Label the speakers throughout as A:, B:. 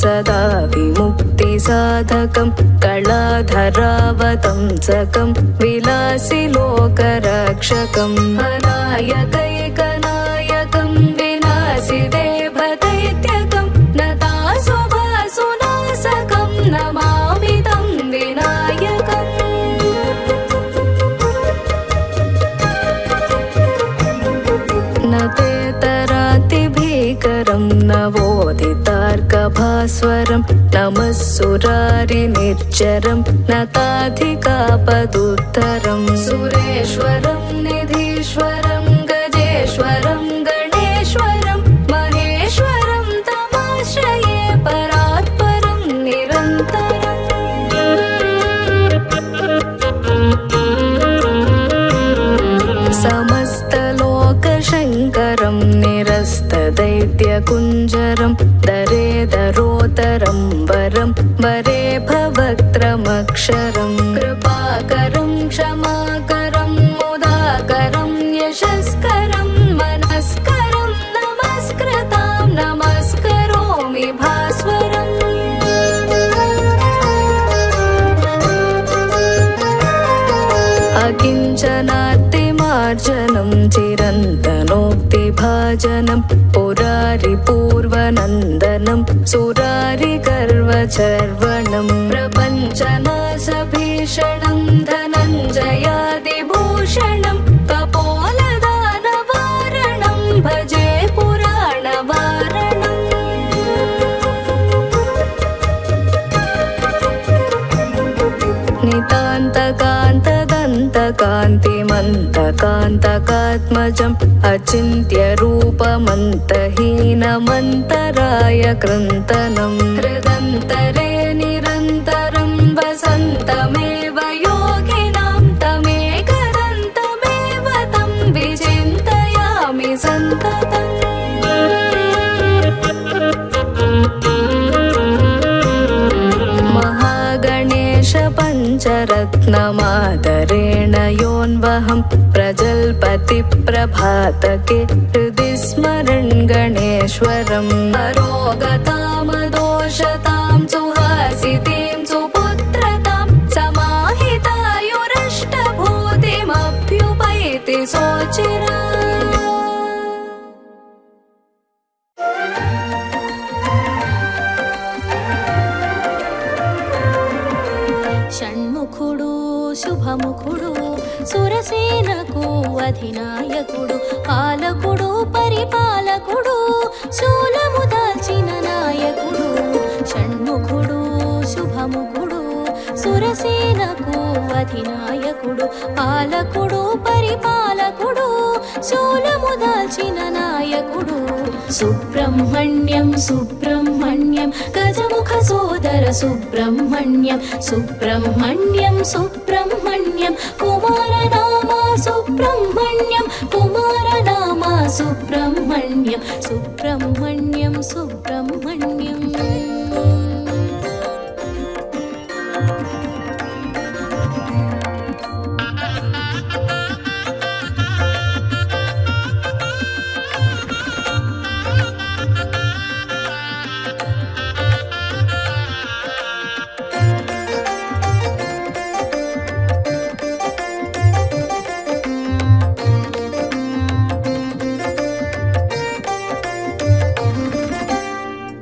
A: सदा विमुक्तिसाधकं कलाधरावतंसकं विलासि लोकरक्षकम् अनायकैकनायकं विनाशि देवदैत्यकं नतासुभासुनाशकं नमामि तं विनायकम् न तेतरातिभीकरं नवोदितार्कभास्वरं नमः सुरारिनिर्जरं नताधिकापदुत्तरं सुरेश्वरं निधीश्वरं गजेश्वरं गणेश्वरं महेश्वरं तमाश्रये परात्परं निरन्तरम् समस्तलोकशङ्करं निरस्तदैत्यकुञ्जरं दरेदरोदरं वरं वरे भवक्त्रमक्षरं कृपाकरं क्षमाकरं मुदाकरं यशस्करं मनस्करं नमस्कृतां नमस्करोमि भास्वरम् अकिञ्चनातिमार्जनं चिरन्तनोक्तिभाजनं पुरारिपूर्वनन्दनं सुरारिगर्वचर्वणं प्रपञ्चनाशभीषणं धनञ्जयादिभूषणं कपोलदानवारणं भजे पुराणवारणम् नितान्तकान्तदन्तकान्तिमन्तकान्तकात्मजम् अचिन्त्यरूपमन्तहीनमन्तराय कृन्तनं हृदन्तरे निरन्तरं वसन्तमेव योगिनां तमेकदन्तमेव तं विचिन्तयामि सन्ततम् पञ्चरत्नमादरेण योऽन्वहं प्रजल्पतिप्रभातके हृदि स्मरन् गणेश्वरम् अरोगतामदोषतां सुहासितीं सुपुत्रतां समाहितायुरष्टभूतिमभ्युपैति सोचिरा
B: షణ్ముఖుడు శుభముఖుడు సురసేనకు అధినాయకుడు పాలకుడు పరిపాలకుడు శూలము దాల్చిన నాయకుడు షణ్ముఖుడు శుభముఖుడు సురసేనకు అధినాయకుడు పాలకుడు పరిపాలకుడు శూలము దాల్చిన నాయకుడు సుబ్రహ్మణ్యం సుబ్రహ్మణ్యం గజముఖ సోదర సుబ్రహ్మణ్యం సుబ్రహ్మణ్యం సుబ్రహ్మణ్యం కుమారనామ సుబ్రహ్మణ్యం కుమారనామ సుబ్రహ్మణ్యం సుబ్రహ్మణ్యం సుబ్రహ్మణ్యం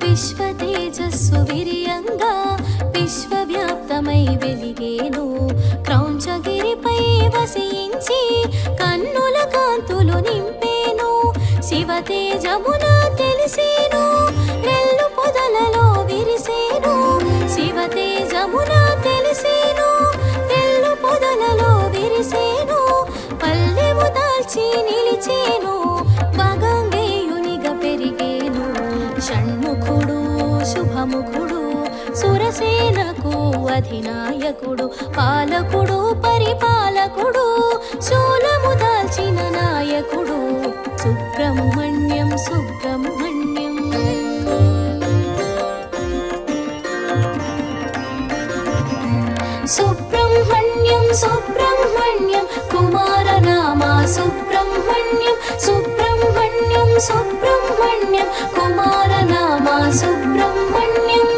B: విశ్వతేజస్సు విరియంగా విశ్వవ్యాప్తమై వెలిగేను క్రౌంచగిరిపై వసించి కన్నుల కాంతులు నింపేను శివతేజమున తెలిసేను రెల్లు పొదలలో విరిసేను శివతేజమున తెలిసేను రెల్లు పొదలలో విరిసేను పల్లెము దాల్చి నిలిచేను మగంగేయునిగా పెరిగేను షణ్ముఖుడు శుభముఖుడు సురసేనకు అధినాయకుడు పాలకుడు పరిపాలకుడు శూలము దాల్చిన నాయకుడు సుబ్రహ్మణ్యం సుబ్రహ్మణ్యం సుబ్రహ్మణ్యం సుబ్రహ్మణ్యం కుమారనామ సుబ్రహ్మణ్యం సుబ్రహ్మణ్యం సుబ్రహ్మణ్యం కుమారనామ సుబ్రహ్మణ్యం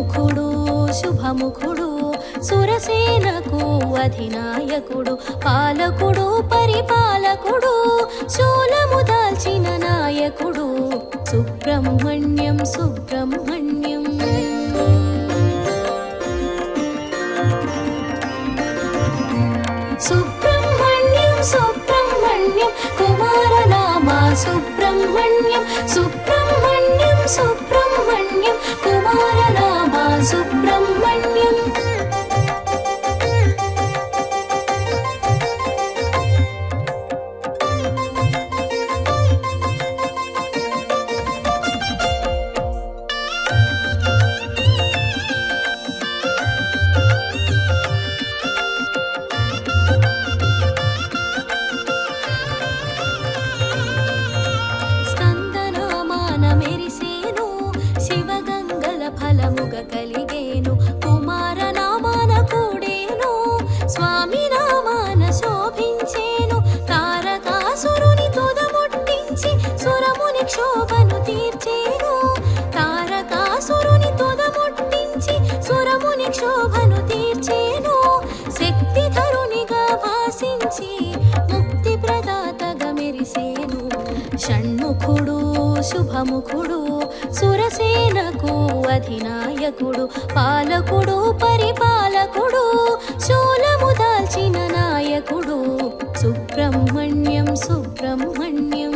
B: షణ్ముఖుడు శుభముఖుడు సురసేనకు అధినాయకుడు పాలకుడు పరిపాలకుడు శూలము దాల్చిన నాయకుడు సుబ్రహ్మణ్యం సుబ్రహ్మణ్యం. సుబ్రహ్మణ్యం సుబ్రహ్మణ్యం కుమారనామా సుబ్రహ్మణ్యం సుబ్రహ్మణ్యం సుబ్రహ్మణ్యం కుమారనామా సుబ్రహ్మణ్యం. ఫలముగ కలిగేను కుమారనామాన కూడేను స్వామి నామాన శోభించేను తారకాసురుని తుదముట్టించి సురముని క్షోభను తీర్చేను తారకాసురుని తుదముట్టించి సురముని క్షోభను తీర్చేను శక్తిధరునిగా భాసించి ముక్తి ప్రదాతగా మెరిసేను షణ్ముఖుడు శుభముఖుడు సురసేనకు అధినాయకుడు పాలకుడు పరిపాలకుడు శూలము దాల్చిన నాయకుడు సుబ్రహ్మణ్యం సుబ్రహ్మణ్యం.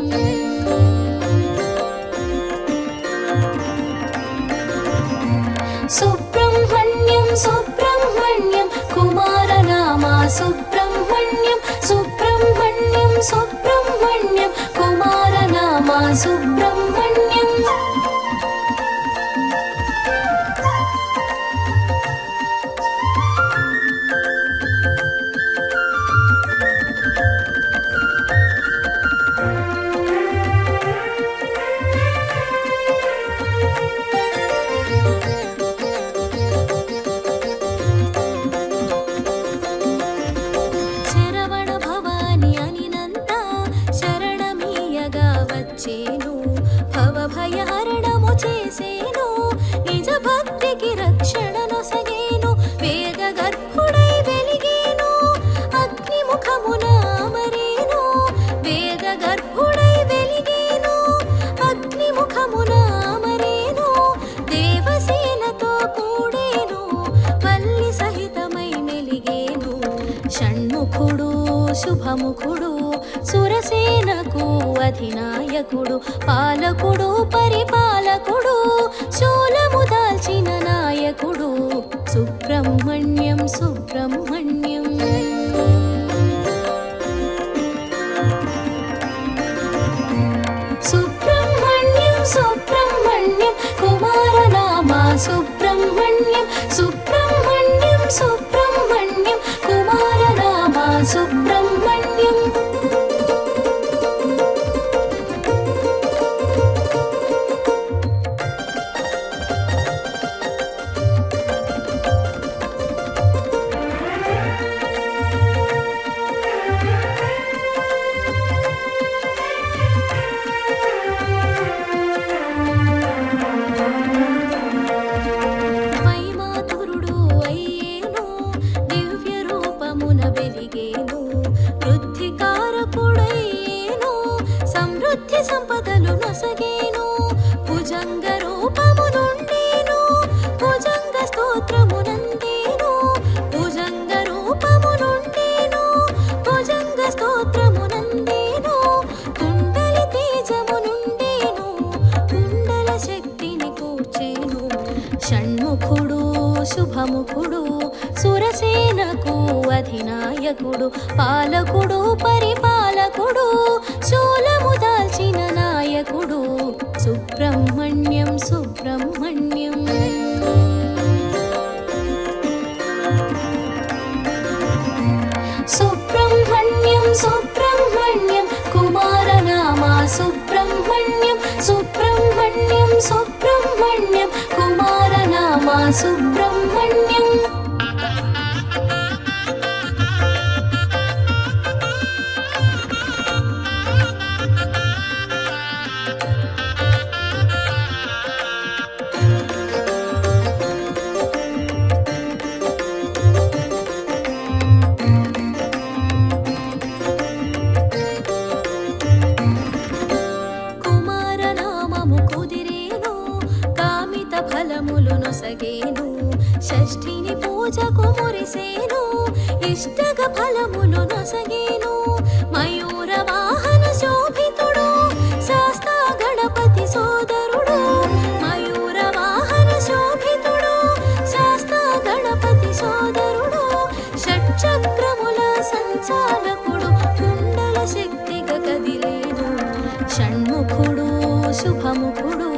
B: సుబ్రహ్మణ్యం సుబ్రహ్మణ్యం కుమారనామా సుబ్రహ్మణ్యం సుబ్రహ్మణ్యం సుబ్రహ్మణ్యం కుమారనామా సుబ్రహ్మణ్యం. చేను భవభయహరణము చేసేను నిజ భక్తికి రక్షణ నొసగేను వేద గర్భుడై వెలిగేను అగ్నిముఖమున అమరేను వేద గర్భుడై వెలిగేను అగ్నిముఖమున అమరేను దేవసేనతో కూడేను వల్లి సహితమై మెలిగేను షణ్ముఖుడు శుభముఖుడు సురసేనకు అధినాయకుడు పాలకుడు పరిపాలకుడు శూలము దాల్చిన నాయకుడు సుబ్రహ్మణ్యం సుబ్రహ్మణ్యం. సుబ్రహ్మణ్యం సుబ్రహ్మణ్యం కుమారనామా సుబ్రహ్మణ్యం సుబ్రహ్మణ్యం సుబ్రహ్మణ్యం కుమారనామా సుబ్రహ్మణ్యం. సంపదలు నొసగేను భుజంగ రూపము నుండేను భుజంగ స్తోత్రమునందేను భుజంగ రూపము నుండేను భుజంగ స్తోత్రమునందేను కుండలి తేజము నుండేను కుండల శక్తిని కూర్చేను షణ్ముఖుడు శుభముఖుడు సురసేనకు అధినాయకుడు పాలకుడు పరిపాలకుడు శూలము దాల్చిన నాయకుడు సుబ్రహ్మణ్యం సుబ్రహ్మణ్యం. సుబ్రహ్మణ్యం సుబ్రహ్మణ్యం కుమారనామా సుబ్రహ్మణ్యం సుబ్రహ్మణ్యం సుబ్రహ్మణ్యం కుమారనామా సుబ్రహ్మణ్యం. వరములు నొసగేను షష్ఠిని పూజకు మురిసేను ఇష్టగ ఫలములు నొసగేను మయూర వాహన శోభితుడు శాస్తా గణపతి సోదరుడు మయూర వాహన శోభితుడు శాస్తా గణపతి సోదరుడు షట్చక్రముల సంచాలకుడు కుండల శక్తిగా కదిలేను షణ్ముఖుడు శుభముఖుడు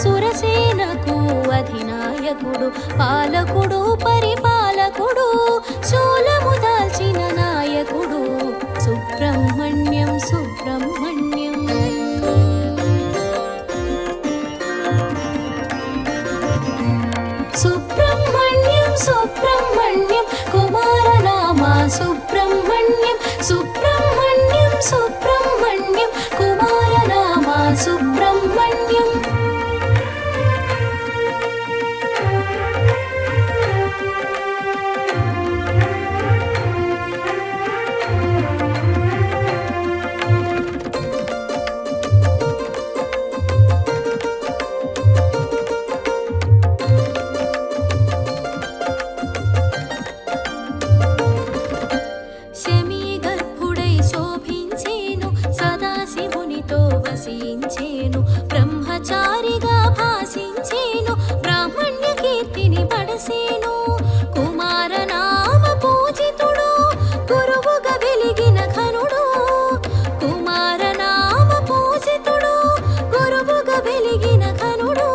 B: సురసేనకు అధినాయకుడు పాలకుడు పరిపాలకుడు శూలము దాల్చిన నాయకుడు సుబ్రహ్మణ్యం సుబ్రహ్మణ్యం సుబ్రహ్మణ్యం సుబ్రహ్మణ్యం కుమారనామ సుబ్రహ్మణ్యం సుబ్రహ్మణ్యం సుబ్రహ్మణ్యం కుమారనామ సుబ్రహ్మణ్యం శమీగర్భుడై శోభించేను సదాశివునితో వసించేను బ్రహ్మచారిగా భాషించేను బ్రాహ్మణ్య కీర్తిని పడసేను కుమారనామ పూజితుడు గురువుగా వెలిగిన ఘనుడు కుమారనామ పూజితుడు గురువుగా వెలిగిన ఘనుడు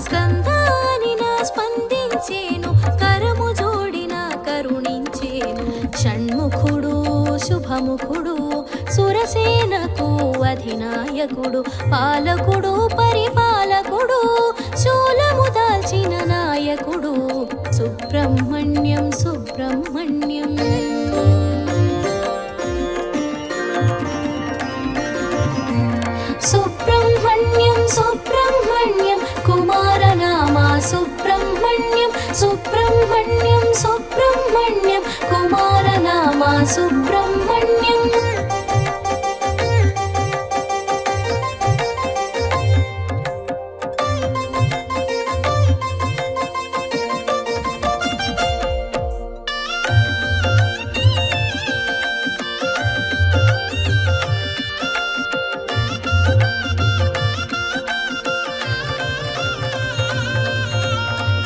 B: స్కందానిన స్పందించేను కరము జోడిన కరుణించేను షణ్ముఖుడు శుభముఖుడు సురసేనకు అధినాయకుడు పాలకుడు పరిపాలకుడు శూలము దాల్చిన నాయకుడు సుబ్రహ్మణ్యం సుబ్రహ్మణ్యం సుబ్రహ్మణ్యం సుబ్రహ్మణ్యం కుమారనామ సుబ్రహ్మణ్యం సుబ్రహ్మణ్యం సుబ్రహ్మణ్యం కుమారనామ సుబ్రహ్మణ్యం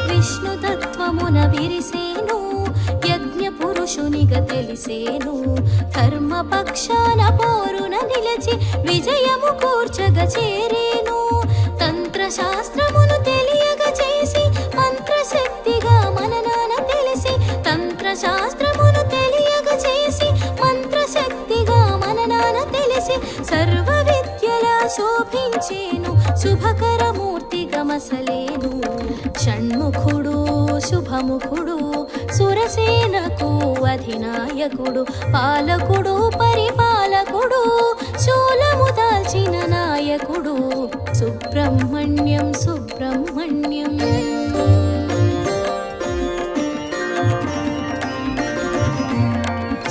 B: విష్ణుతత్వమున విరిసేను యజ్ఞ పురుషునిగా తెలిసేను ధర్మపక్షాన పోరున నిలచి విజయము కూర్చగా చేరేను తంత్రశాస్త్రమును తెలియగ చేసి మంత్రశక్తిగా మననాన తెలిసి తంత్రశాస్త్రమును తెలియగ చేసి మంత్రశక్తిగా మననాన తెలిసి సర్వ విద్యలా శోభించేను శుభకరమూర్తిగా మసలేను షణ్ముఖుడు శుభముఖుడు సురసేనకు అధినాయకుడు పాలకుడు పరిపాలకుడు శూలము దాల్చిన నాయకుడు సుబ్రహ్మణ్యం సుబ్రహ్మణ్యం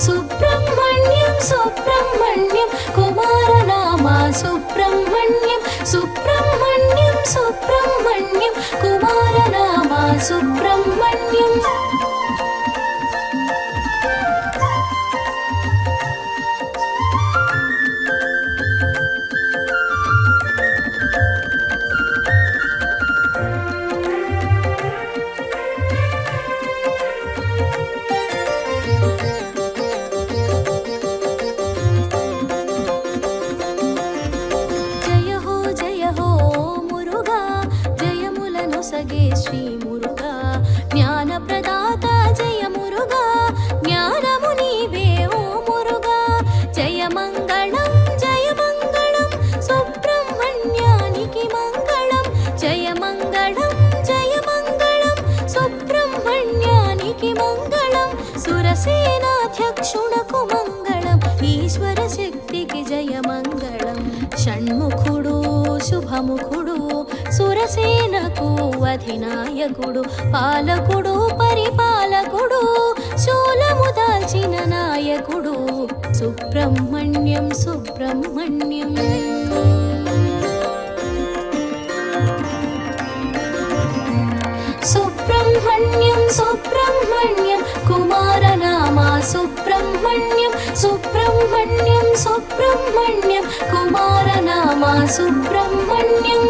B: సుబ్రహ్మణ్యం సుబ్రహ్మణ్యం కుమారనామ సుబ్రహ్మణ్యం సుబ్రహ్మణ్యం సుబ్రహ్మణ్యం కుమారనామ సుబ్రహ్మణ్యం సగే శ్రీ మురుగా జ్ఞాన ప్రదాత జయ మురుగా జ్ఞానము నీవే ఓ మురుగా జయ మంగళం సుబ్రహ్మణ్యానికి మంగళం జయ మంగళం సుబ్రహ్మణ్యానికి మంగళం సురసేనాధ్యక్షునకు మంగళం ఈశ్వర శక్తికి జయ మంగళం షణ్ముఖుడు శుభముఖుడు సురసేనకు అధినాయకుడు పాలకుడు పరిపాలకుడు శూలము దాల్చిన నాయకుడు సుబ్రహ్మణ్యం సుబ్రహ్మణ్యం सुब्रह्मण्यं सुब्रह्मण्यं कुमारनामा सुब्रह्मण्यं सुब्रह्मण्यं सुब्रह्मण्यं कुमारनामा सुब्रह्मण्यम्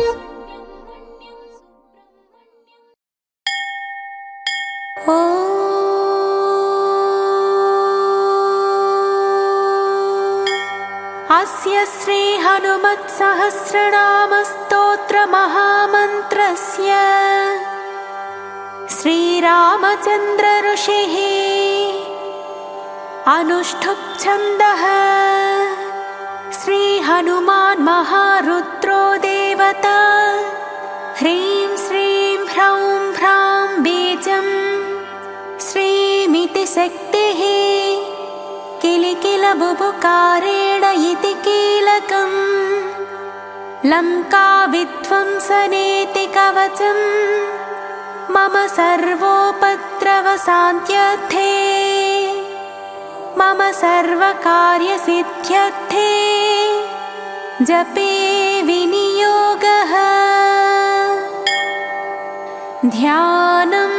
B: अस्य श्री हनुमत्सहस्रनाम स्तोत्र महामन्त्रस्य श्रीरामचन्द्र ऋषिः अनुष्ठुप् छन्दः श्री हनुमान् महारुद्रो देवता ह्रीं श्रीं ह्रौं ह्रां बीजं श्रीमिति शक्तिः किलकिलबुबुकारेण इति कीलकम् लङ्काविध्वंसनेति कवचं मम सर्वोपद्रवशान्त्यर्थे मम सर्वकार्यसिद्ध्यर्थे जपे विनियोगः ध्यानम्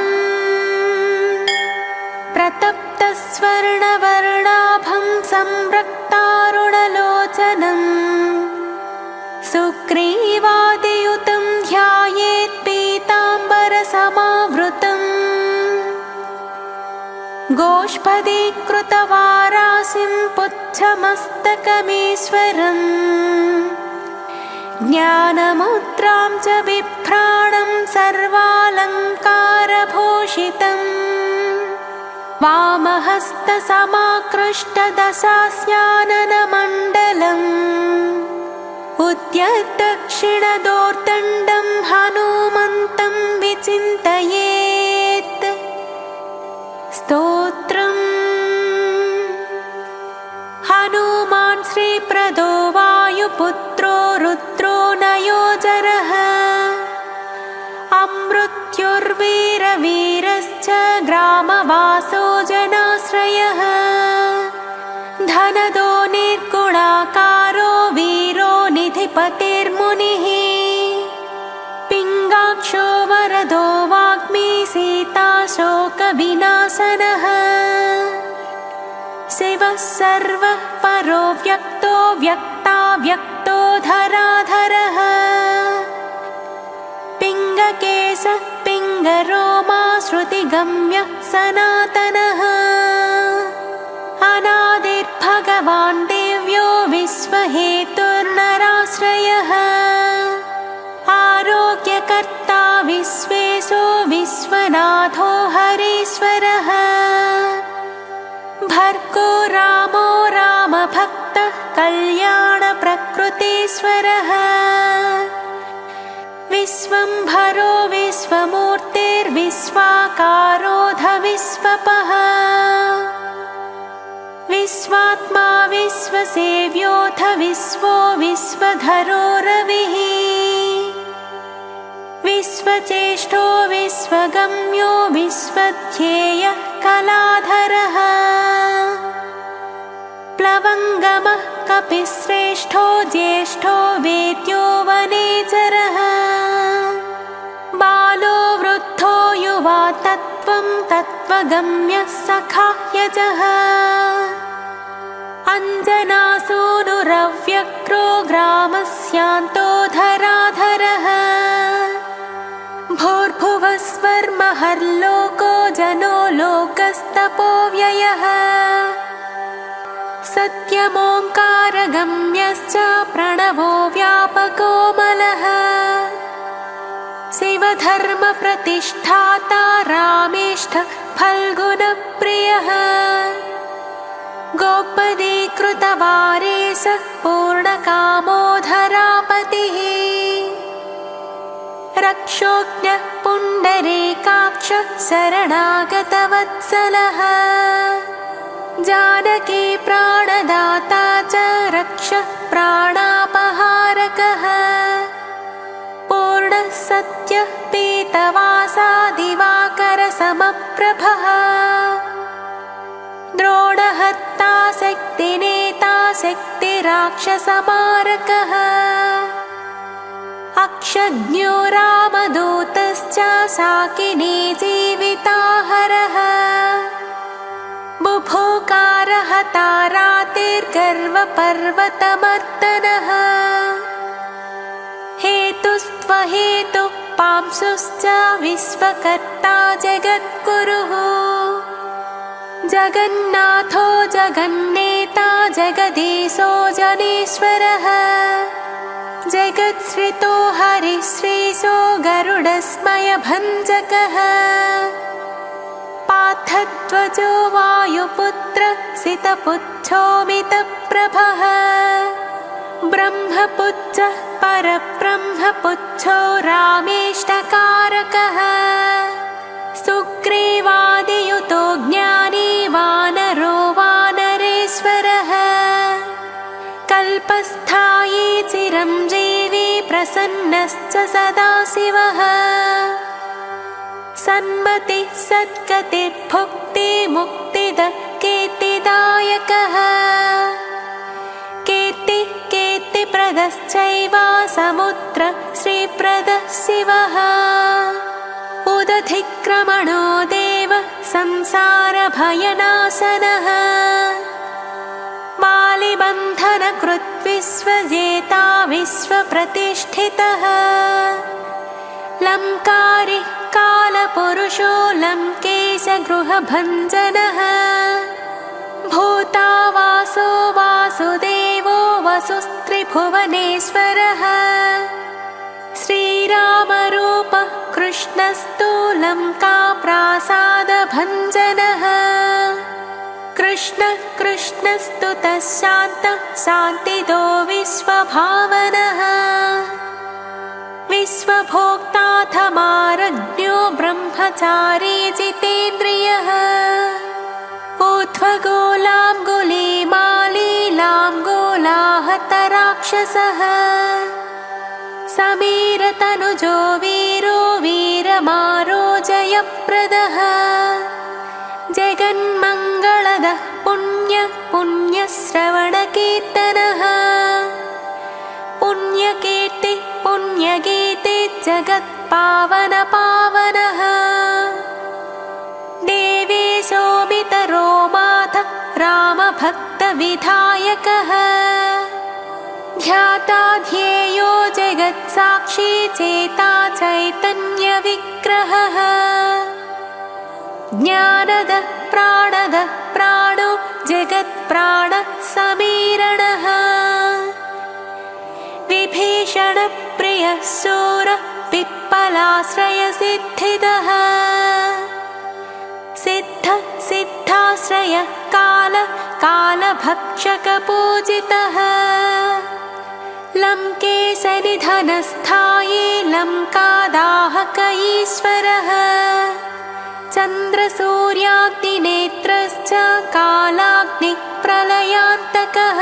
B: प्रतप्तस्वर्णवर्णाभं संरक्तारुणलोचनं सुग्रीवादियुतं ध्यायेत् पीताम्बरसमावृतम् गोष्पदीकृतवारासिं पुच्छमस्तकमीश्वरम् ज्ञानमुद्रां च बिभ्राणं सर्वालङ्कारभूषितम् वामहस्तसमाकृष्टदशास्याननमण्डलम् उद्यद्दक्षिणदोर्दण्डं हनुमन्तं विचिन्तयेत् स्तोत्रम् हनुमान् श्रीप्रदो वायुपुत्रो रुद्रो नयोजरः अमृत्युर्वीरवीरश्च ग्रामवासो जनाश्रयः धनदो निर्गुणाकारो वीरो निधिपतिर्मुनिः पिङ्गाक्षो वरदो वाग्मी सीताशोकविनाशनः शिवः सर्वः परो व्यक्तो व्यक्ताव्यक्तो धराधरः पिङ्गकेशः पिङ्गरोमा श्रुतिगम्यः सनातनः अनादिर्भगवान् दिव्यो विश्वहेतुर्नराश्रयः आरोग्यकर्ता विश्वेशो विश्वनाथो हरीश्वरः भर्गो रामो रामभक्तः कल्याणप्रकृतीश्वरः विश्वम्भरो विश्वमूर्तिर्विश्वाकारोऽध विश्वपः विश्वात्मा विश्वसेव्योऽथ विश्वो विश्वधरो रविः विश्वचेष्टो विश्वगम्यो विश्वध्येयः कलाधरः प्लवङ्गमः कपिश्रेष्ठो ज्येष्ठो वेद्यो वनेचरः बालो वृद्धो युवा तत्त्वं तत्त्वगम्यः सखाह्यजः अञ्जनासूनुरव्यक्रो ग्रामस्यान्तो धराधरः भूर्भुवस्वर्महर्लोको जनो लोकस्तपोव्ययः सत्यमोङ्कारगम्यश्च प्रणवो व्यापकोमलः शिवधर्मप्रतिष्ठाता रामेष्ठ फल्गुनप्रियः गोपदीकृतवारेशः पूर्णकामोधरापतिः रक्षोज्ञः पुण्डरीकाक्षः शरणागतवत्सलः जानकी प्राणदाता च रक्षः प्राणापहारकः पूर्णः सत्यः पीतवासा दिवाकरसमप्रभः द्रोणहर्ता शक्तिनेता शक्तिराक्षसमारकः अक्षज्ञो रामदूतश्च साकिनी जीविताहरः बुभुकारः तारातिर्गर्वपर्वतमर्दनः हेतुस्त्वहेतुः पांसुश्च विश्वकर्ता जगद्गुरुः जगन्नाथो जगन्नेता जगदीशो जनेश्वरः जगत्श्रितो हरिश्रीशो गरुडस्मयभञ्जकः पार्थध्वजो वायुपुत्र सितपुच्छोमितप्रभः ब्रह्मपुत्रः परब्रह्मपुच्छो रामेष्टकारकः सुग्रीवादियुतो ज्ञानी वानरो वानरेश्वरः कल्पस्थायी चिरञ्जीवी प्रसन्नश्च सदाशिवः सन्मति सद्गतिर्भुक्तिमुक्तिदः कीर्तिदायकः कीर्तिप्रदश्चैव समुद्र श्रीप्रदः शिवः उदधिक्रमणो देव संसारभयनाशनः वालिबन्धनकृत् विश्वजेता विश्वप्रतिष्ठितः लङ्कारी कालपुरुषो लङ्केशगृहभञ्जनः भूतावासो वासुदेवो वसुस्त्रिभुवनेश्वरः श्रीरामरूपः कृष्णस्तु लङ्काप्रासादभञ्जनः कृष्णः कृष्णस्तु तशान्तः शान्तिदो विश्वभावनः विश्वभोक्ताथमारज्ञो ब्रह्मचारी जितेन्द्रियः ऊर्ध्वगोलाङ्गुलीमालीलाङ्गोलाहतराक्षसः समीरतनुजो वीरो वीरमारोजयप्रदः जगन्मङ्गलदः पुण्यश्रवणकीर्तनः पुण्यगीते जगत्पावनपावनः देवेशोमितरोमाथ रामभक्तविधायकः ध्याता ध्येयो जगत्साक्षी चेता चैतन्यविग्रहः ज्ञानदः प्राणो जगत्प्राणः समीरणः विभीषणप्रियः शूरः पिप्पलाश्रयसिद्धिदः सिद्धाश्रयः कालभक्षकपूजितः लङ्केशनिधनस्थायी लङ्कादाहक ईश्वरः चन्द्रसूर्याग्निनेत्रश्च कालाग्निप्रलयान्तकः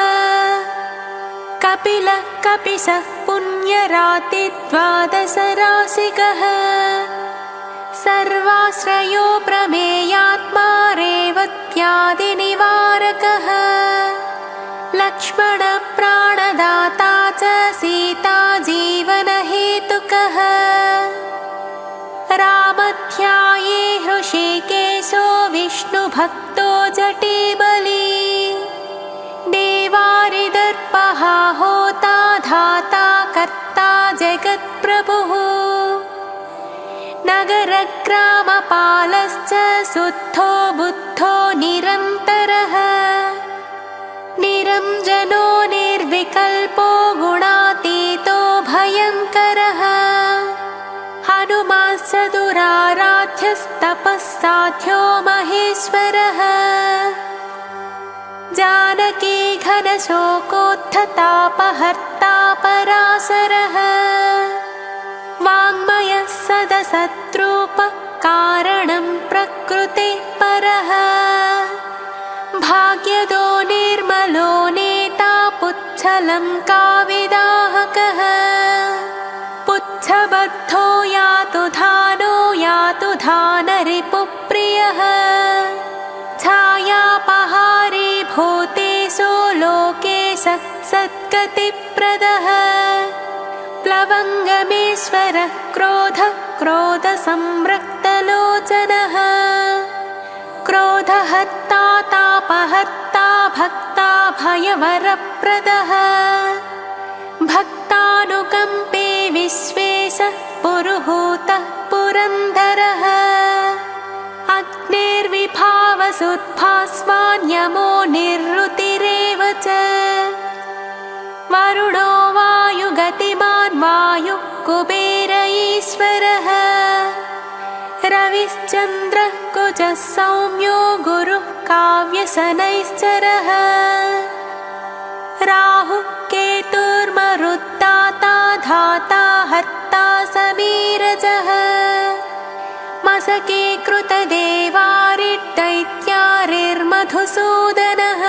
B: कपिलः कपिशः पुण्यरातिद्वादशराशिकः सर्वाश्रयो प्रमेयात्मा रेवत्यादिनिवारकः लक्ष्मणप्राणदाता च सीता जीवनहेतुकः रामध्यायी हृषीकेशो विष्णुभक्तो जटीबली देवारिदर्पः होता धाता कर्ता जगत्प्रभुः नगरग्रामपालश्च शुद्धो बुद्धो निरन्तरः निरञ्जनो निर्विकल्पो गुणातीतो भयङ्करः हनुमाश्च दुराराध्यस्तपःसाध्यो महेश्वरः जानकी घनशोकोत्थतापहर्ता पराशरः वाङ्मयः सदसद्रूप कारणं प्रकृतेः परः भाग्यदो निर्मलो नेता पुच्छलङ्काविदाहकः पुच्छबद्धो यातु धानरिपुप्रियः छायापहारी भूतेषु लोकेशः सद्गतिप्रदः प्लवङ्गमेश्वरः क्रोधः क्रोधसंरक्तलोचनः क्रोधहर्ता तापहर्ता भक्ता भयवरप्रदः भक्तानुकम्पे विश्वेशः पुरुहूतः पुरन्दरः अग्निर्विभावसुद्भास्वान्यमो निरृतिरेव च वरुणो वायुगतिमान् वायुः कुबेर ईश्वरः रविश्चन्द्रः कुजः सौम्यो गुरुः काव्यशनैश्चरः राहुः केतुर्मरुत्ताता धाता हर्ता समीरजः मसके कृतदेवारिर्दैत्यारिर्मधुसूदनः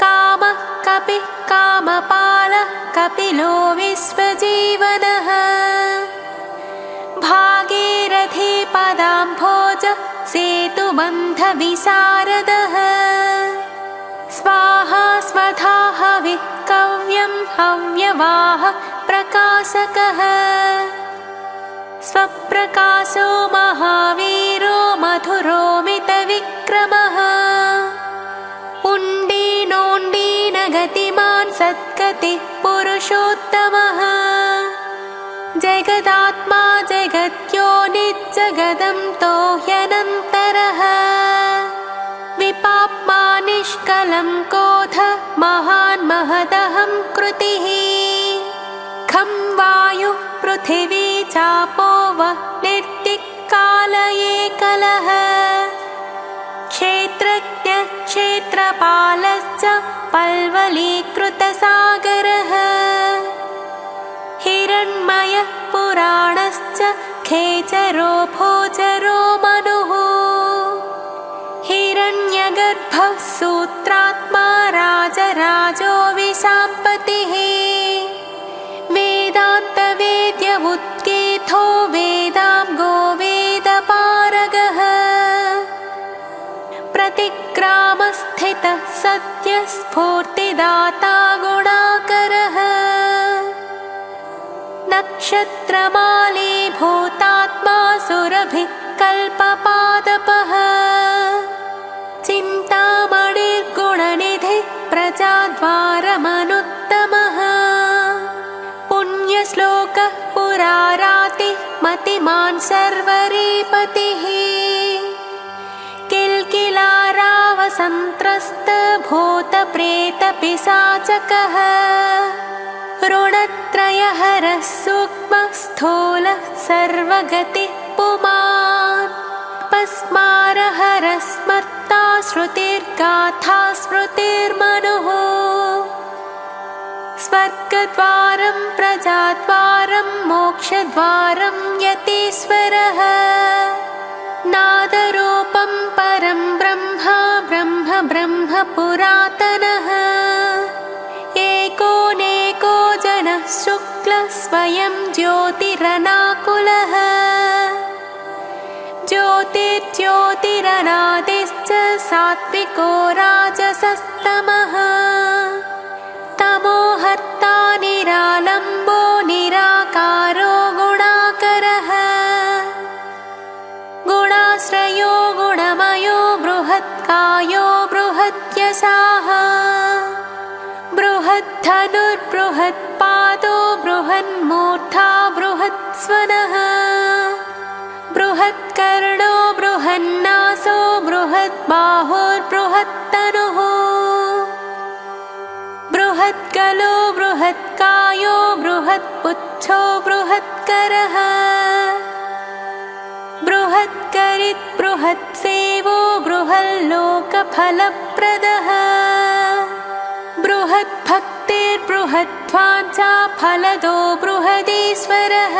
B: कामः कपिः कामपालः कपिलो विश्वजीवनः भागीरथी पदाम्भोजः सेतुबन्धविशारदः स्वाहा स्वधा हविः कव्यं हव्यवाहः प्रकाशकः स्वप्रकाशो महावीरो मधुरो मितविक्रमः उण्डीनोण्डीनगतिमान् सद्गतिः पुरुषोत्तमः जगदात्मा जगद्योनिजगदन्तो ह्यनन्तरः विपाप्मा निष्कलं कोध महान् महदहं कृतिः खं वायुः पृथिवी चापो वह्निर्दिक्कालये कलः क्षेत्रज्ञ क्षेत्रपालश्च पल्वलीकृतसागरः हिरण्मयः पुराणश्च खेचरो भोजरो मनुः हिरण्यगर्भः सूत्रात्मा राजराजो विशाम्पतिः वेदान्तवेद्य उत्केथो वेदाङ्गो वेदपारगः प्रतिग्रामस्थितः सत्यः स्फूर्तिदाता गुणाकरः नक्षत्रमाली भूतात्मा सुरभिः कल्पपादपः चिन्तामणिर्गुणनिधिः प्रजाद्वारमनुत्तमः पुण्यश्लोकः पुरारातिः मतिमान् सर्वरीपतिः किल्किलारावसन्त्रस्तभूतप्रेतपिशाचकः ऋणत्रयहरः सूक्ष्मः स्थूलः सर्वगतिः पुमान् पस्मारहरः स्मर्ता श्रुतिर्गाथा स्मृतिर्मनुः स्वर्गद्वारं प्रजाद्वारं मोक्षद्वारं यतीश्वरः नादरूपं परं ब्रह्म ब्रह्म ब्रह्म पुरातनः एकोनेको जनः शुक्लः स्वयं ज्योतिरनाकुलः ज्योतिर्ज्योतिरनादिश्च सात्विको राजसस्तमः तमोहर्ता निरालम्बो निराकारो गुणाकरः गुणाश्रयो गुणमयो बृहत्कायो बृहत्यशाः बृहद्धनुर्बृहत्पादो बृहन्मूर्धा बृहत्स्वनः बृहत्कर्णो बृहन्नासो बृहद्बाहुर्बृहत्तनुः बृहत्कलो बृहत्कायो बृहत्पुच्छो बृहत्करः बृहत्करित् बृहत्सेवो बृहल्लोकफलप्रदः बृहद्भक्तिर्बृहद्वाञ्छा फलदो बृहदीश्वरः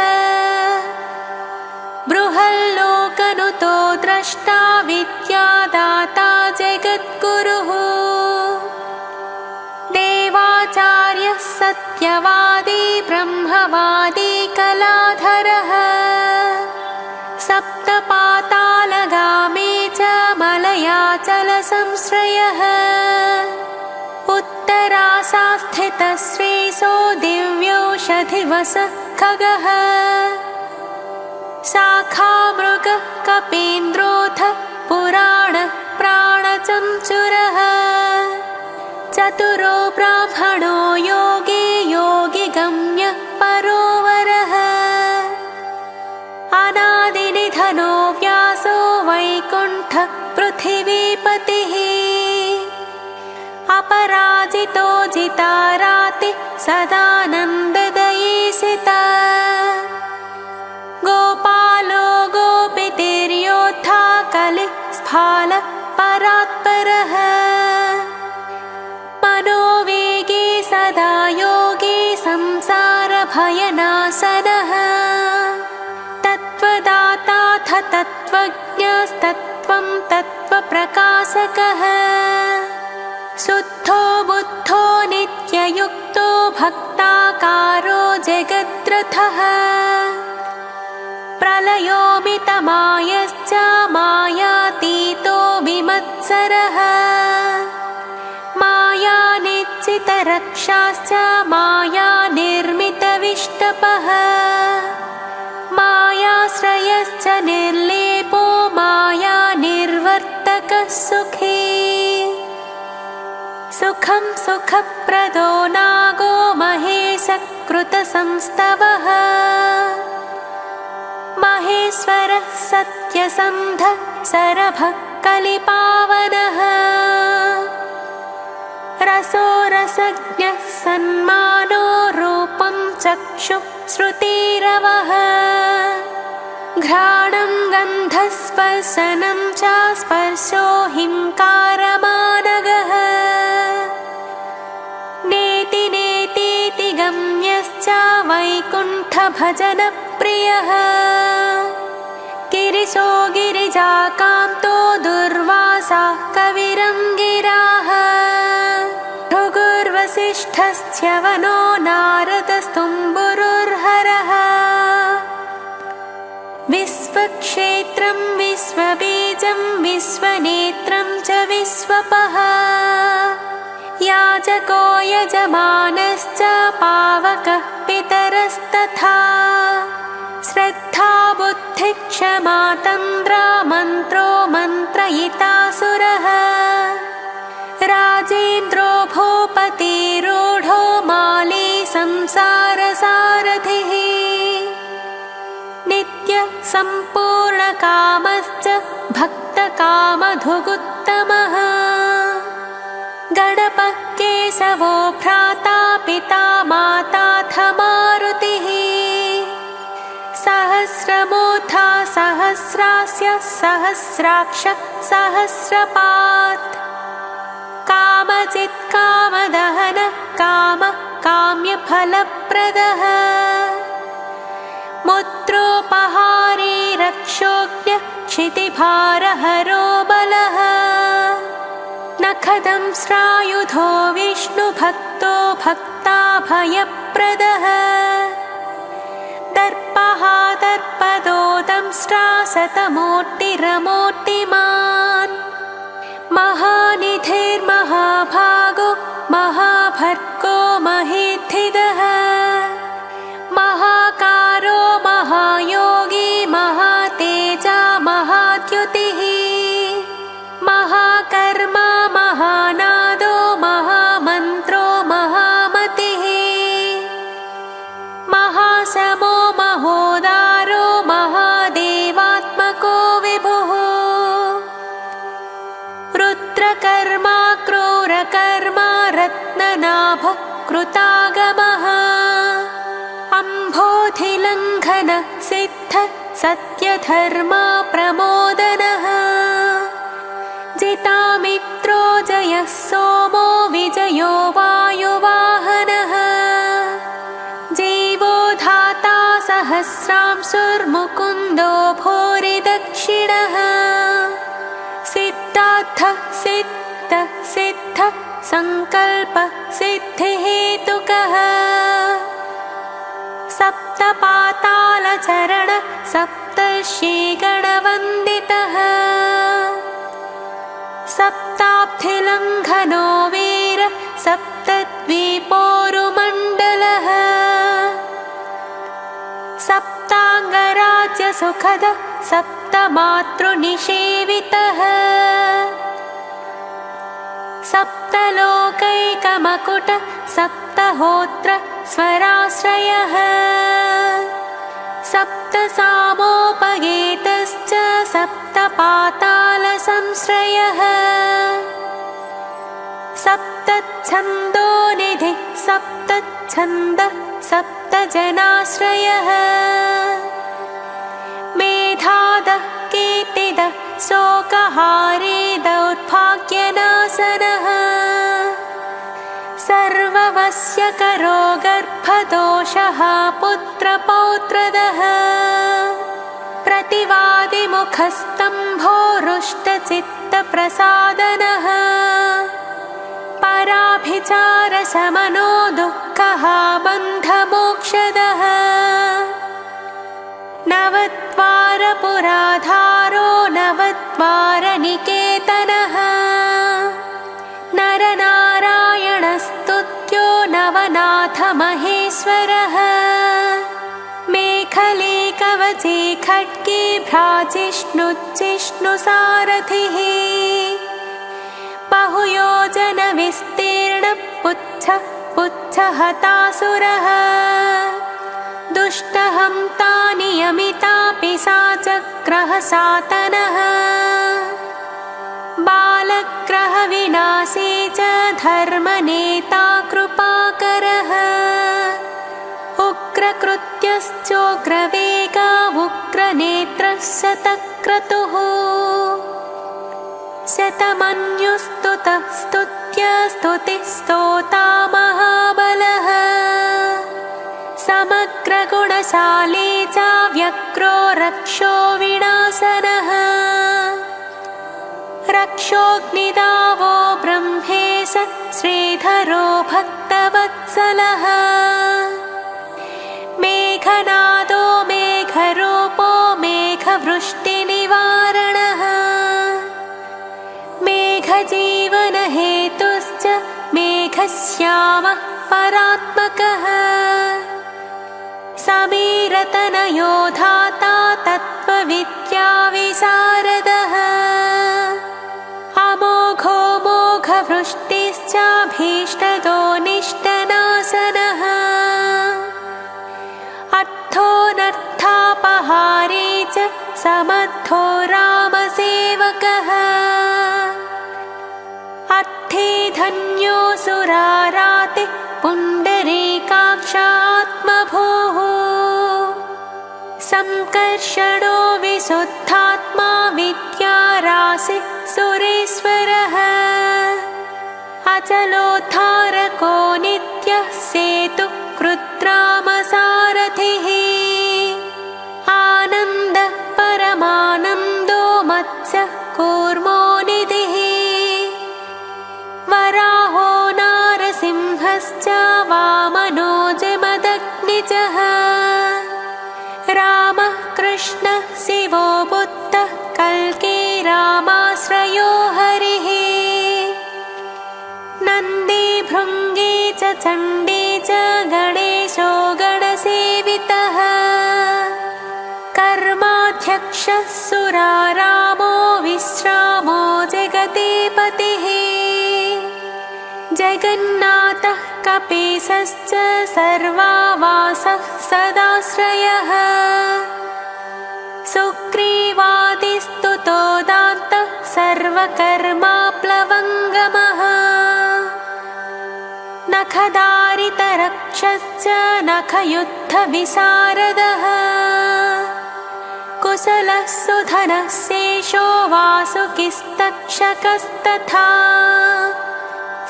B: बृहल्लोकनुतो द्रष्टा विद्यादाता जगद्गुरुः देवाचार्यः सत्यवादी ब्रह्मवादी कलाधरः सप्तपातालगामी च मलयाचलसंश्रयः उत्तरासास्थितः श्रेषो दिव्यौषधिवसः खगः शाखामृगः कपीन्द्रोऽथ पुराणः प्राणचञ्चुरः चतुरो ब्राह्मणो योगी योगिगम्यः परोवरः अनादिनिधनो व्यासो वैकुण्ठः पृथिवीपतिः अपराजितो जिताराति सदानन्ददयीसिता गोपालो गोपितिर्योद्धा कलिः स्फालः परात्परः मनोवेगी सदा योगी संसारभयनाशनः तत्त्वदाताथ तत्त्वज्ञस्तत्त्वं तत्त्वप्रकाशकः शुद्धो बुद्धो नित्ययुक्तो भक्ताकारो जगद्रथः प्रलयोमितमायश्च मायातीतो विमत्सरः मायानिश्चितरक्षाश्च मायानिर्मितविष्टपः मायाश्रयश्च निर्लेपो मायानिर्वर्तकः सुखी सुखं सुखप्रदो नागो महेशकृतसंस्तवः महेश्वरः सत्यसन्धः शरभः कलिपावनः रसो रसज्ञः सन्मानो रूपं चक्षुः श्रुतिरवः घ्राणं गन्धस्पर्शनं च स्पर्शो हिंकारमानगः नेति नेतीति गम्यश्च वैकुण्ठभजनप्रियः गिरिशो गिरिजाकान्तो दुर्वासाः कविरङ्गिराः भृगुर्वसिष्ठश्च्यवनो नारदस्तुम्बुरुर्हरः विश्वक्षेत्रं विश्वबीजं विश्वनेत्रं च विश्वपः याजको यजमानश्च पावकः पितरस्तथा श्रद्धा बुद्धिक्षमा तन्द्रा मन्त्रो मन्त्रयितासुरः राजेन्द्रो भूपतिरूढो माली संसारसारथिः नित्यः सम्पूर्णकामश्च भक्तकामधुगुत्तमः गणपः केशवो भ्राता पिता माताथ मारुतिः सहस्रमूर्धा सहस्रास्य सहस्राक्षः सहस्रपात् कामचित् कामदहनः कामः काम्यफलप्रदः मुत्रोपहारी रक्षोज्ञः क्षितिभारहरो बलः नखदं श्रायुधो विष्णुभक्तो भक्ताभयप्रदः दर्पः दर्पदो दंष्ट्राशतमूर्तिरमूर्तिमान् महानिधिर्महाभागो महाभर्गो महीथिदः महाकारो महायोगी महातेजा महाद्युतिः महाकर्मा महानादो महामन्त्रो महामतिः महाशमो महोदारो महादेवात्मको विभुः रुद्रकर्मा क्रूरकर्मा रत्ननाभः कृतागमः अम्भोधिलङ्घन सिद्ध सत्यधर्मा प्रमोदनः जितामित्रो जयः सोमो विजयो वायुवाहनः जीवो धाता सहस्रांशुर्मुकुन्दो भूरिदक्षिणः सिद्धार्थः सिद्धः सिद्धः सङ्कल्पः सिद्धिहेतुकः सप्तपातालचरण सप्तर्षिगणवन्दितः सप्ताब्धिलङ्घनो वीर सप्तद्वीपोरुमण्डलः सप्ताङ्गराज्यसुखद सप्तमातृनिषेवितः सप्तलोकैकमकुट सप्तहोत्र स्वराश्रयः सप्तसामोपगेतश्च सप्तपातालसंश्रयः सप्तच्छन्दोनिधि सप्तच्छन्द सप्तजनाश्रयः मेधादः कीर्तिदः शोकहारी दौर्भाग्यनाशनः सर्ववश्यकरो गर्भदोषः पुत्रपौत्रदः प्रतिवादिमुखस्तम्भो रुष्टचित्तप्रसादनः पराभिचारशमनो दुःखः बन्धमोक्षदः नवद्वारपुराधारो नवद्वारनिकेतनः नरनारायणस्तुत्यो नवनाथमहेश्वरः मेखलीकवची खड्गी भ्राजिष्णुजिष्णुसारथिः बहुयोजनविस्तीर्णपुच्छहतासुरः दुष्टहन्ता नियमितापिशाचग्रहशातनः बालग्रहविनाशी च धर्मनेता कृपाकरः उग्रकृत्यश्चोग्रवेगा उग्रनेत्रः शतक्रतुः शतमन्युस्तुतः स्तुत्य स्तुतिस्तोता महाबलः समग्रगुणशाली च व्यग्रो रक्षो विनाशनः रक्षोऽग्निदावो ब्रह्मेश श्रीधरो भक्तवत्सलः मेघनादो मेघरूपो मेघवृष्टिनिवारणः मेघजीवनहेतुश्च मेघश्यामः परात्मकः समीरतनयो धाता तत्त्वविद्याविशारदः अमोघो मोघवृष्टिश्चाभीष्टदो निष्टनाशनः अर्थोऽनर्थापहारी च समर्थो रामसेवकः अर्थी धन्योऽसुराराति पुण्डरीकाक्षात्मभूः संकर्षणो विशुद्धात्मा विद्याराशि सुरेश्वरः अचलोद्धारको नित्यः सेतु कृत्रामसारथिः आनन्दः परमानन्दो मत्स्यः कूर्मो निधिः वराहो नारसिंहश्च वामनो जमदग्निजः रामः कृष्णः शिवो बुद्धः कल्की रामाश्रयो हरिः नन्दी भृङ्गी च चण्डी च गणेशो गणसेवितः कर्माध्यक्षः सुरारामो विश्रामो जगतीपतिः जगन्नाथः कपीशश्च सर्वावासः सदाश्रयः सुग्रीवादिस्तुतो दान्तः सर्वकर्माप्लवङ्गमः नखदारितरक्षश्च नखयुद्धविशारदः कुशलः सुधनः शेषो वासुकिस्तक्षकस्तथा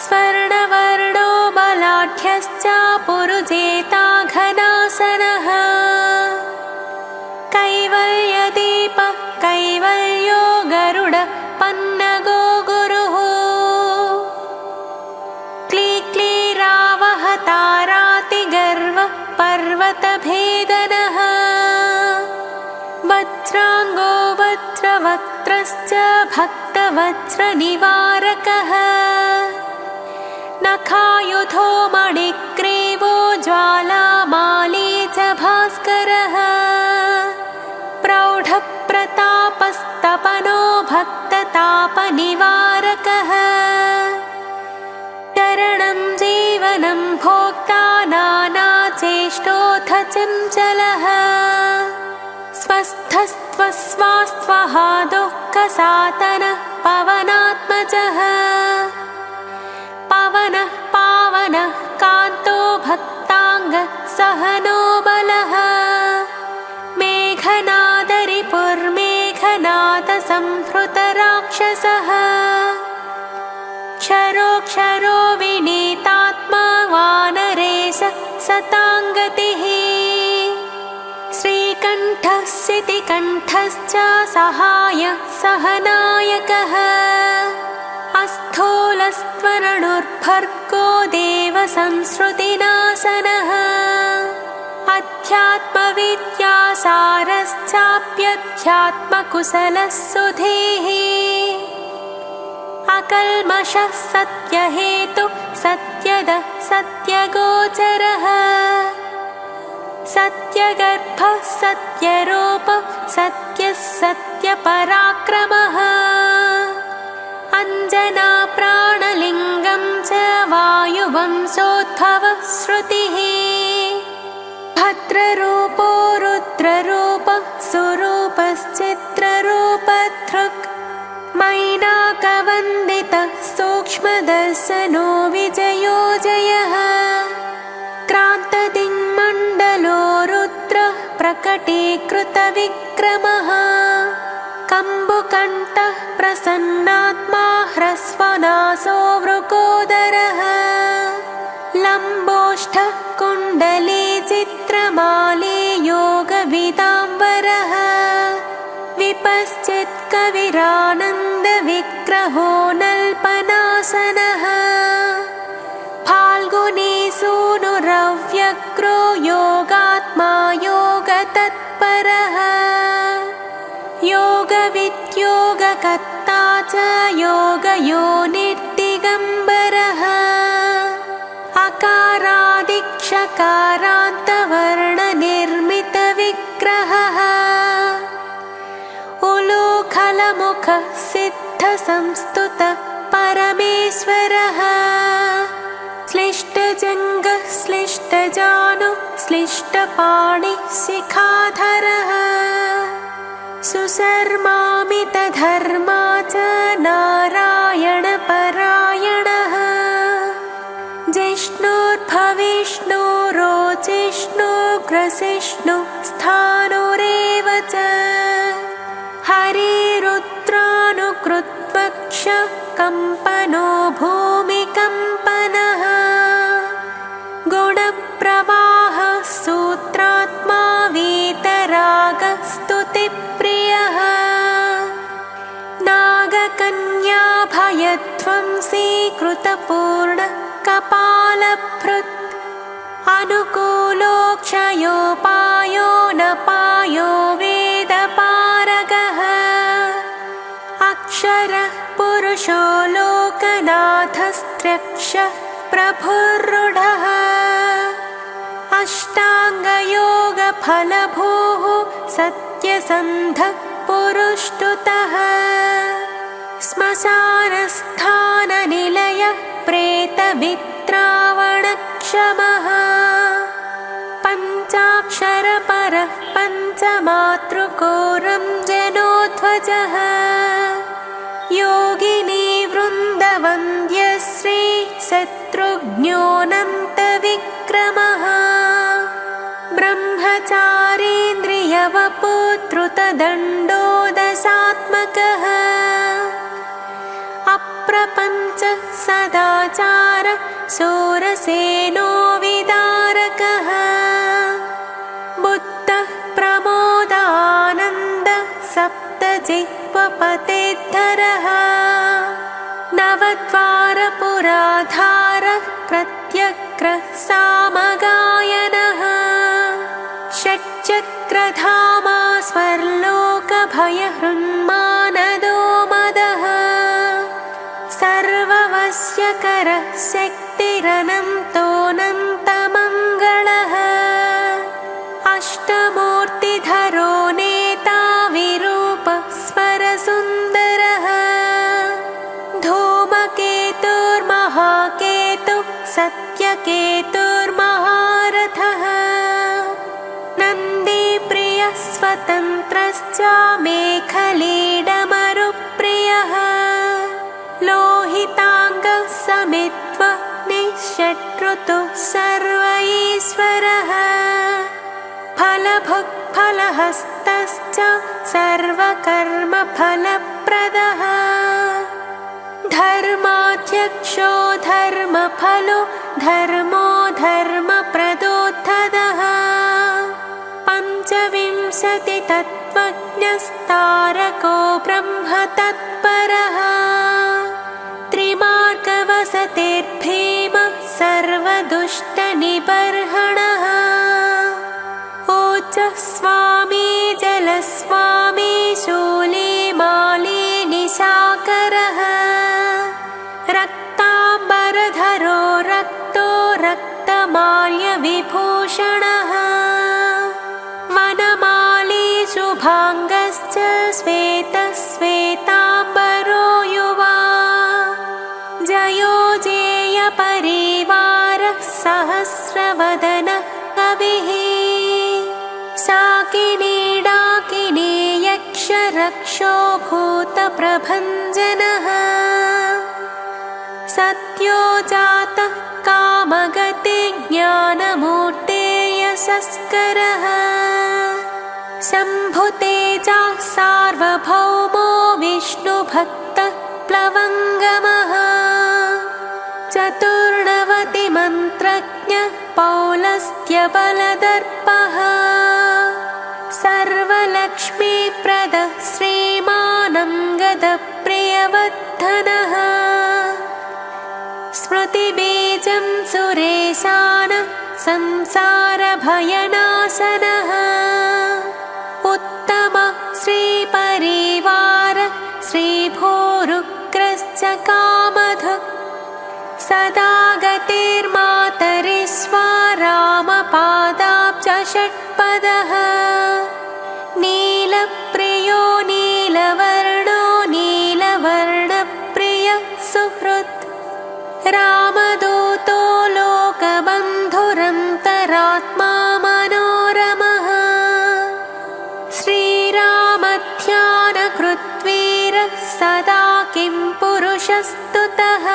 B: स्वर्णवर्णो बलाढ्यश्च पुरुजेता घनासनः कैवल्यदीपः कैवल्यो गरुडः पन्नगो गुरुः क्लीक्लीरावहतारातिगर्वः पर्वतभेदनः वज्राङ्गो वज्रवक्त्रश्च भक्तवज्रनिवारकः नखायुधो मणिग्रीवो ज्वालामाली च भास्करः सुन्दरः प्रौढप्रतापस्तपनो भक्ततापनिवारकः चरणं जीवनं भोक्ता नानाचेष्टोऽथ चञ्चलः स्वस्थस्त्वस्वास्त्वः दुःखसातनः पवनात्मजः पवनः पावनः कान्तो भक्ताङ्ग सहनो बलः मेघनादरिपुर्मेघनादसंहृतराक्षसः क्षरोक्षरो विनीतात्मा वानरेश सताङ्गतिः श्रीकण्ठः सितिकण्ठश्च सहाय सहनायकः अस्थूलस्त्वरणुर्भर्गो देवसंसृतिनाशनः अध्यात्मविद्यासारश्चाप्यध्यात्मकुशलः सुधीः अकल्मषः सत्यहेतु सत्यदः सत्यगोचरः सत्यगर्भः सत्यरूपः सत्यः सत्यपराक्रमः अञ्जनाप्राणलिङ्गं च वायुवंशोद्भवः श्रुतिः भद्ररूपो रुद्ररूपः सुरूपश्चित्ररूपधृक् मैनाकवन्दितः सूक्ष्मदर्शनो विजयो जयः क्रान्तदिङ्मण्डलो रुद्रः प्रकटीकृतविक्रमः कम्बुकण्ठः प्रसन्नात्मा ह्रस्वनासो वृकोदरः लम्बोष्ठः कुण्डली चित्रमाली योगविदाम्बरः विपश्चित्कविरानन्दविग्रहो नल्पनाशनः फाल्गुनी सूनुरव्यग्रो योगात्मा योगतत्परः योगविद्योगकर्ता च योगयोनिर्दिगम्बरः अकारादिक्षकारान्तवर्णनिर्मितविग्रहः उलूखलमुखः सिद्धसंस्तुतः परमेश्वरः श्लिष्टजङ्गः श्लिष्टजानुः श्लिष्टपाणिः शिखाधरः सुशर्मामितधर्मा च नारायणपरायणः जिष्णुर्भविष्णुरोचिष्णुग्रसिष्णु स्थाणुरेव च हरिरुद्रानुकृत्वक्ष कम्पनो भूमिकम्पनः गुणप्रवाहः सूत्रात्मा वीतरागः स्तुतिप्रियः नागकन्याभयध्वंसी कृतपूर्ण कपालभृत् अनुकूलोक्षयोपायो नपायो वेदपारगः अक्षरः पुरुषो लोकनाथस्त्र्यक्षः प्रभुर्रूढः अष्टाङ्गयोगफलभूः सत्यसन्धः पुरुष्टुतः श्मशानस्थाननिलयः प्रेतवित्रावणक्षमः पञ्चाक्षरपरः पञ्चमातृकोरञ्जनोध्वजः योगिनी वृन्दवन्द्यश्री शत्रुघ्नोऽनन्तविक्रमः ब्रह्मचारीन्द्रियवपुत्रुतदण्डो दशात्मकः अप्रपञ्च सदाचार शूरसेनो विदारकः बुद्धः प्रमोदानन्द सप्तजिह्वपतेद्धरः नवद्वारपुराधारः प्रत्यग्रः सामगायनः षट्चक्रधामा स्वर्लोकभयहृन्मानदो मदः सर्ववश्यकरः शक्तिरनन्तोऽनन्तमङ्गलः अष्टमो सहस्रश्च मेखलीडमरुप्रियः लोहिताङ्गः समित्वः निःषट्ऋतुः सर्व ईश्वरः फलभुक्फलहस्तश्च सर्वकर्मफलप्रदः धर्माध्यक्षो धर्मफलो धर्मो धर्मप्रदोद्धतः पञ्चविंशतितत्त्वज्ञस्तारको ब्रह्म तत्परः त्रिमार्गवसतिर्भीमः सर्वदुष्टनिबर्हणः ओजस्वामी जलस्वामी शूलिमाली निशाकरः रक्ताम्बरधरो रक्तो रक्तमाल्यविभूषणः वनमाली शुभाङ्गश्च श्वेतश्वेताम्बरो युवा जयो जेयपरिवारः सहस्रवदनः कविः शाकिनी डाकिनी यक्षरक्षो भूतप्रभञ्जनः सत्यो जातः कामगते ज्ञानमूर्ते यशस्करः शम्भुतेजः सार्वभौमो विष्णुभक्तः प्लवङ्गमः चतुर्णवतिमन्त्रज्ञः पौलस्त्यबलदर्पः सर्वलक्ष्मीप्रदः श्रीमानङ्गदप्रियवर्धनः स्मृतिबीजं सुरेशानः संसारभयनाशनः उत्तमः श्रीपरिवारः श्रीभूरुग्रश्च कामधुक् सदा गतिर्मातरिष्वा रामपादाब्जषट्पदः नीलप्रियो नीलवर्णो नीलवर्णप्रियः सुहृत् रामदूतो लोकबन्धुरन्तरात्मा मनोरमः श्रीरामध्यानकृद्वीरः सदा किं पुरुषस्तुतः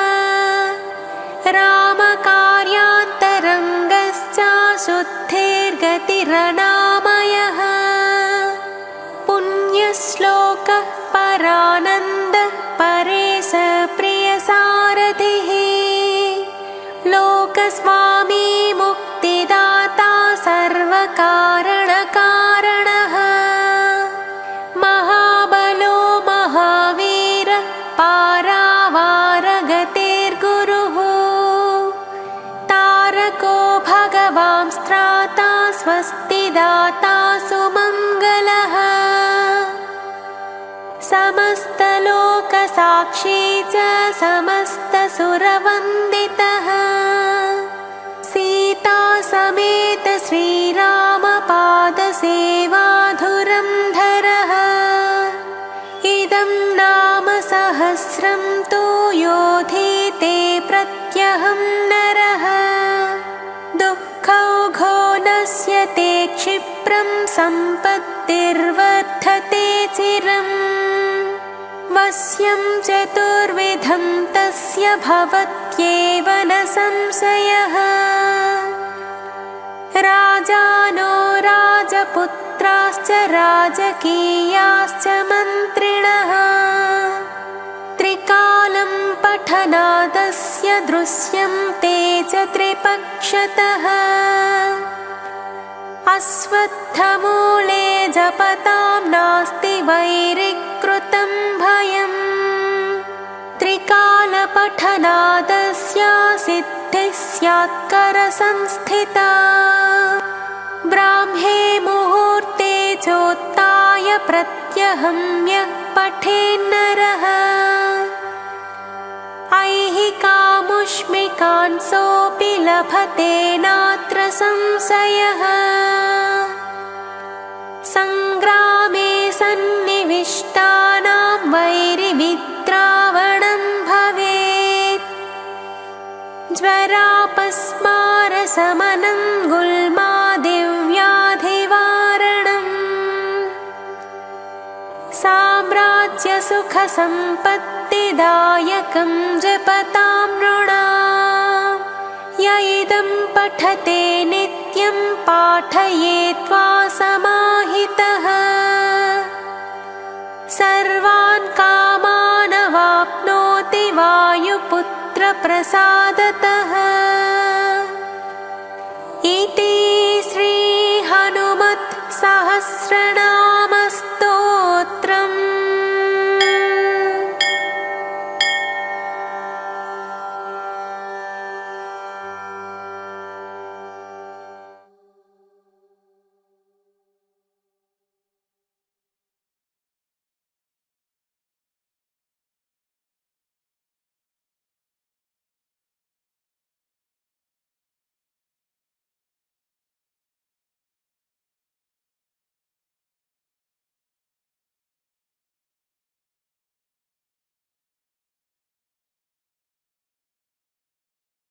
B: रामकार्यान्तरङ्गश्च शुद्धिर्गतिरनामयः पुण्यश्लोकः परानन्दः परेश प्रियसारथिः लोकस्वामी मुक्तिदाता सर्वकारणकारणः महाबलो महावीरः पारावारगतिर्गुरुः तारको भगवांस्त्राता स्वस्तिदाता सुमङ्गलः समस्तलोकसाक्षी च समस्तसुरवन्दितः सीता समेत श्रीरामपादसेवाधुरन्धरः इदं नाम सहस्रं तु योधीते प्रत्यहं नरः दुःखौघो नश्यते क्षिप्रं सम्पत्तिर्वर्धते चिरम् वश्यं चतुर्विधं तस्य भवत्येव न संशयः राजानो राजपुत्राश्च राजकीयाश्च मन्त्रिणः त्रिकालं पठनादस्य दृश्यं ते च त्रिपक्षतः अश्वत्थमूले जपतां नास्ति वैरिकृतं भयम् त्रिकालपठनादस्य सिद्धिः स्यात्करसंस्थिता ब्राह्मे मुहूर्ते चोत्थाय प्रत्यहं यः पठेन्नरः ऐहिकामुष्मिकांसोऽपि लभते नात्र संशयः सङ्ग्रामे सन्निविष्टानां वैरिविद्रावणं भवेत् ज्वरापस्मारशमनं गुल्मादिव्याधिवारणम् साम्राज्यसुखसम्पत्तिदायकं जपतां नृणाम् य इदं पठते नित्यं पाठयेत्वा समाहितः सर्वान् कामानवाप्नोति वायुपुत्रप्रसादतः।